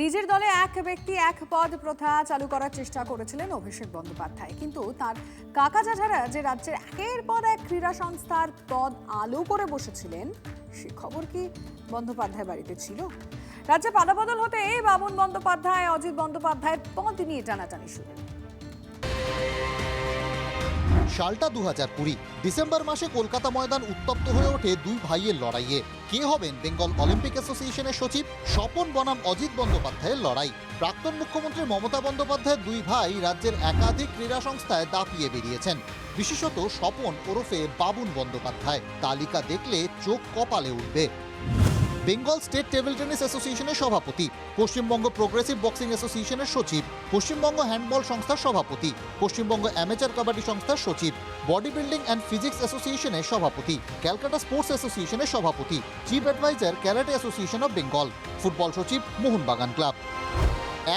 নিজের দলে এক ব্যক্তি এক পদ প্রথা চালু করার চেষ্টা করেছিলেন অভিষেক বন্দ্যোপাধ্যায়, কিন্তু তার কাকা জ্যাঠারা যে রাজ্যের একের পর এক ক্রীড়া সংস্থার পদ আলো করে বসেছিলেন, সে খবর কি বন্দ্যোপাধ্যায় বাড়িতে ছিল? রাজ্যে পালাবদল হতে বাবুন বন্দ্যোপাধ্যায় অজিত বন্দ্যোপাধ্যায়ের পদ নিয়ে টানাটানি শুরু। সালটা 2020 ডিসেম্বর মাসে কলকাতা ময়দান উত্তপ্ত হয়ে ওঠে দুই ভাইয়ের লড়াইয়ে। কে হবেন বেঙ্গল অলিম্পিক অ্যাসোসিয়েশনের সচিব? স্বপন বনাম অজিত বন্দ্যোপাধ্যায়ের লড়াই। প্রাক্তন মুখ্যমন্ত্রী মমতা বন্দ্যোপাধ্যায়ের দুই ভাই রাজ্যের একাধিক ক্রীড়া সংস্থায় দাপিয়ে বেরিয়েছেন, বিশেষত স্বপন ওরফে বাবুন বন্দ্যোপাধ্যায়। তালিকা দেখলে চোখ কপালে উঠবে। বেঙ্গল স্টেট টেবিল টেনিস অ্যাসোসিয়েশনের সভাপতি, পশ্চিমবঙ্গ প্রোগ্রেসিভ বক্সিং অ্যাসোসিয়েশনের সচিব, পশ্চিমবঙ্গ হ্যান্ডবল সংস্থার সভাপতি, পশ্চিমবঙ্গ অ্যামেচার কাবাডি সংস্থার সচিব, বডি বিল্ডিং অ্যান্ড ফিজিক্স অ্যাসোসিয়েশনের সভাপতি, ক্যালকাটা স্পোর্টস অ্যাসোসিয়েশনের সভাপতি, chief adviser karate association of Bengal, football সচিব মোহনবাগান ক্লাব।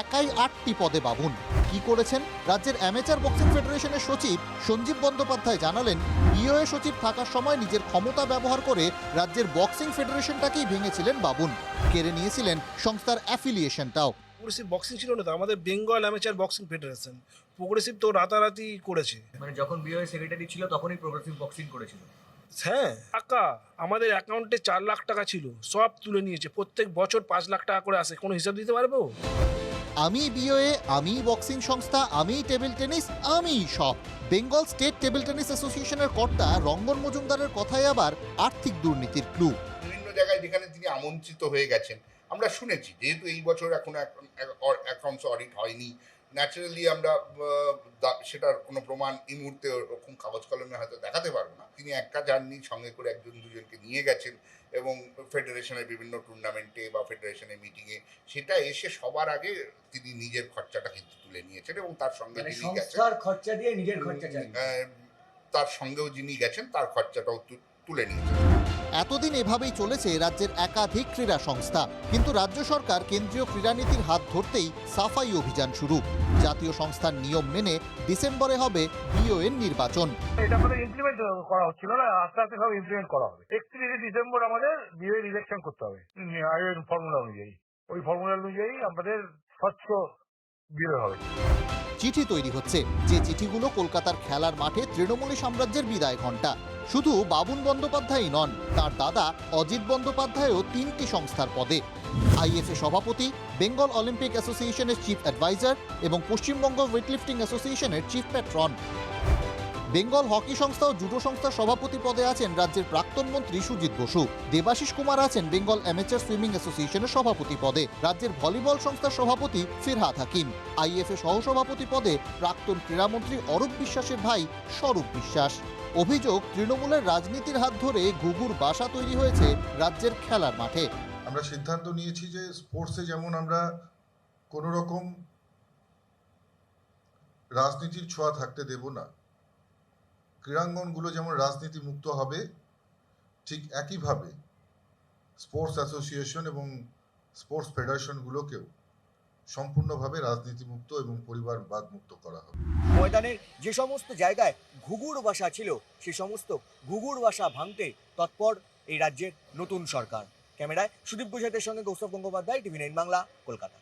একাই 8টি পদে বাবুন। কি করেছেন? রাজ্যের অ্যামেচার বক্সিং ফেডারেশনের সচিব সঞ্জীব বন্দ্যোপাধ্যায় জানালেন, বিওএ সচিব থাকার সময় নিজের ক্ষমতা ব্যবহার করে রাজ্যের বক্সিং ফেডারেশনটাকেই ভেঙেছিলেন বাবুন। কেড়ে নিয়েছিলেন সংস্থার অ্যাফিলিয়েশনটাও। প্রোগ্রেসিভ বক্সিং ছিল না তো, আমাদের Bengal amateur boxing federation. Progressive তো রাতারাতি করেছে, মানে যখন বিওএ সেক্রেটারি ছিল তখনই প্রোগ্রেসিভ বক্সিং করেছিল। হ্যাঁ, টাকা আমাদের অ্যাকাউন্টে 4 লাখ টাকা ছিল, সব তুলে নিয়েছে। প্রত্যেক বছর 5 লাখ টাকা করে আসে, কোনো হিসাব দিতে পারবো? আমি বিওএ, আমি বক্সিং সংস্থা, আমি টেবিল টেনিস, আমি সব। বেঙ্গল স্টেট টেবিল টেনিস অ্যাসোসিয়েশনের কর্তা রঙ্গন মজুমদারের কথায় আবার আর্থিক দুর্নীতির ক্লু। বিভিন্ন জায়গায় যেখানে তিনি আমন্ত্রিত হয়ে গেছেন, আমরা শুনেছি, যেহেতু এই বছর এখনো অ্যাকাউন্টস অডিট হয়নি, ন্যাচারালি আমরা সেটার কোনো প্রমাণ এই মুহূর্তে ওরকম কাগজ কলমে হয়তো দেখাতে পারবো না। তিনি একা যাননি, সঙ্গে করে একজন দুজনকে নিয়ে গেছেন এবং ফেডারেশনের বিভিন্ন টুর্নামেন্টে বা ফেডারেশনের মিটিংয়ে সেটা এসে সবার আগে তিনি নিজের খরচাটা কিন্তু তুলে নিয়েছেন এবং তার সঙ্গে যিনি গেছেন খরচা দিয়ে নিজের খরচা চাই, তার সঙ্গেও যিনি গেছেন তার খরচাটাও তুলে নিয়েছেন। এতদিন এভাবেই চলেছে রাজ্যের একাধিক ক্রীড়া সংস্থা, কিন্তু রাজ্য সরকার কেন্দ্রীয় ক্রীড়ানীতির হাত ধরতেই সাফাই অভিযান শুরু। জাতীয় সংস্থার নিয়ম মেনে ডিসেম্বরে হবে বিওএর নির্বাচন। এটা আমাদের ইমপ্লিমেন্ট করা হচ্ছিল না, আস্তে আস্তে সব ইমপ্লিমেন্ট করা হবে। 31 ডিসেম্বর আমাদের বিওএর ইলেকশন করতে হবে আইএন ফর্মুলা অনুযায়ী। ওই ফর্মুলা অনুযায়ী আমাদের স্বচ্ছ বিওএ হবে। চিঠি তৈরি হচ্ছে, যে চিঠিগুলো কলকাতার খেলার মাঠে তৃণমূলী সাম্রাজ্যের বিদায় ঘণ্টা। শুধু বাবুন বন্দ্যোপাধ্যায়ই নন, তার দাদা অজিত বন্দ্যোপাধ্যায়ও 3টি সংস্থার পদে। আইএফএ সভাপতি, বেঙ্গল অলিম্পিক অ্যাসোসিয়েশনের চিফ অ্যাডভাইজার এবং পশ্চিমবঙ্গ ওয়েটলিফটিং অ্যাসোসিয়েশনের চিফ প্যাট্রন। বেঙ্গল হকি সংস্থা ও জুডো সংস্থার সভাপতি পদে আছেন রাজ্যের প্রাক্তন মন্ত্রী সুজিত বসু। দেবাশিস কুমার আছেন বেঙ্গল অ্যামেচার সুইমিং অ্যাসোসিয়েশনের সভাপতি পদে। রাজ্যের ভলিবল সংস্থার সভাপতি ফিরহাদ হাকিম। আইএফএ সহসভাপতি পদে প্রাক্তন ক্রীড়ামন্ত্রী অরূপ বিশ্বাসের ভাই স্বরূপ বিশ্বাস। অভিযোগ, তৃণমূলের রাজনীতির হাত ধরে ঘুঘুর বাসা তৈরি হয়েছে রাজ্যের খেলার মাঠে। আমরা সিদ্ধান্ত নিয়েছি যে স্পোর্টসে যেমন আমরা কোনো রকম রাজনীতির ছোঁয়া থাকতে দেব না, ক্রীড়াঙ্গনগুলো যেমন রাজনীতি মুক্ত হবে, ঠিক একইভাবে স্পোর্টস অ্যাসোসিয়েশন এবং স্পোর্টস ফেডারেশনগুলোকেও সম্পূর্ণভাবে রাজনীতিমুক্ত এবং পরিবারবাদ মুক্ত করা হবে। ময়দানের যে সমস্ত জায়গায় ঘুঘুর বাসা ছিল, সেই সমস্ত ঘুঘুর বাসা ভাঙতে তৎপর এই রাজ্যের নতুন সরকার। ক্যামেরায় সুদীপ গুজরাটের সঙ্গে কৌস্তব গঙ্গোপাধ্যায়, টিভি9 বাংলা, কলকাতা।